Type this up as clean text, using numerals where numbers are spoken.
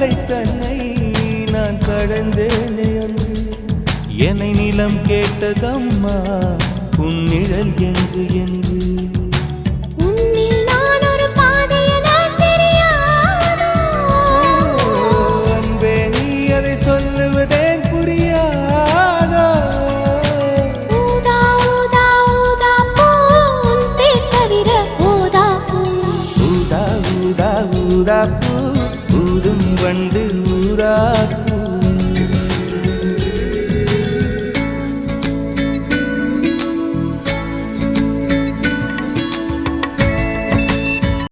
எல்லை தன்னை நான் கடந்தேனே அன்று என்னை நிலம் கேட்டதம்மா உன் நிழல் எங்கு என்று அன்பே நீ அதை சொல்லுவதேன் புரியாதோ ஊதா ஊதா ஊதா பூ ஊதும் வண்டு ஊதா